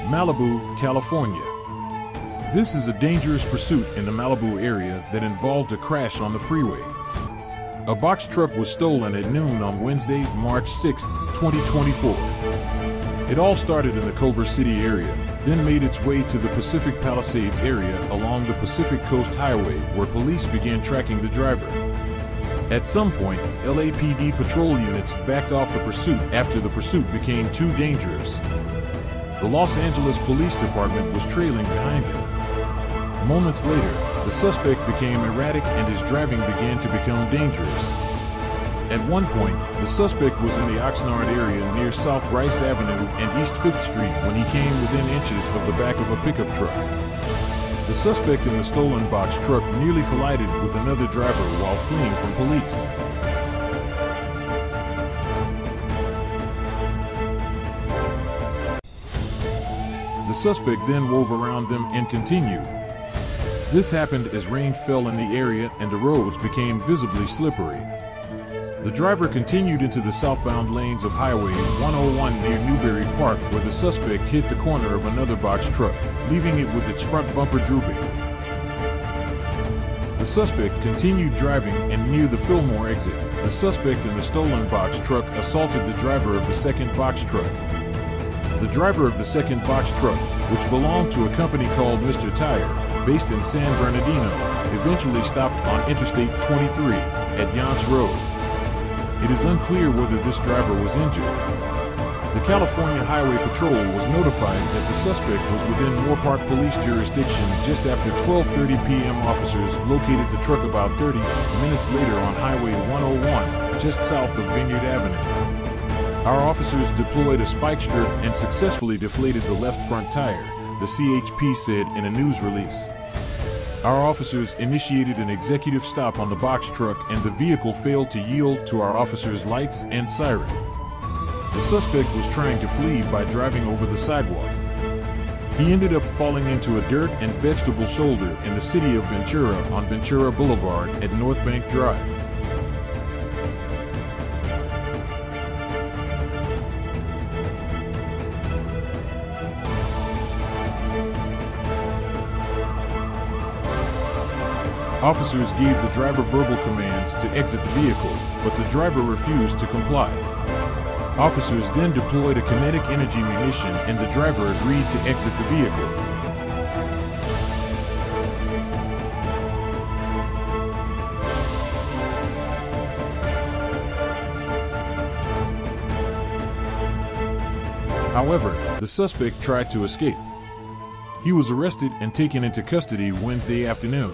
Malibu, California. This is a dangerous pursuit in the Malibu area that involved a crash on the freeway. A box truck was stolen at noon on Wednesday, March 6, 2024. It all started in the Culver City area, then made its way to the Pacific Palisades area along the Pacific Coast Highway, where police began tracking the driver. At some point, LAPD patrol units backed off the pursuit after the pursuit became too dangerous. The Los Angeles Police Department was trailing behind him. Moments later, the suspect became erratic and his driving began to become dangerous. At one point, the suspect was in the Oxnard area near South Rice Avenue and East 5th Street when he came within inches of the back of a pickup truck. The suspect in the stolen box truck nearly collided with another driver while fleeing from police. The suspect then wove around them and continued. This happened as rain fell in the area and the roads became visibly slippery. The driver continued into the southbound lanes of Highway 101 near Newberry Park, where the suspect hit the corner of another box truck, leaving it with its front bumper drooping. The suspect continued driving, and near the Fillmore exit, the suspect in the stolen box truck assaulted the driver of the second box truck. The driver of the second box truck, which belonged to a company called Mr. Tire, based in San Bernardino, eventually stopped on Interstate 23 at Yonch Road. It is unclear whether this driver was injured. The California Highway Patrol was notified that the suspect was within Moorpark Police jurisdiction just after 12:30 p.m. Officers located the truck about 30 minutes later on Highway 101, just south of Vineyard Avenue. Our officers deployed a spike strip and successfully deflated the left front tire, the CHP said in a news release. Our officers initiated an executive stop on the box truck and the vehicle failed to yield to our officers' lights and siren. The suspect was trying to flee by driving over the sidewalk. He ended up falling into a dirt and vegetable shoulder in the city of Ventura on Ventura Boulevard at North Bank Drive. Officers gave the driver verbal commands to exit the vehicle, but the driver refused to comply. Officers then deployed a kinetic energy munition and the driver agreed to exit the vehicle. However, the suspect tried to escape. He was arrested and taken into custody Wednesday afternoon.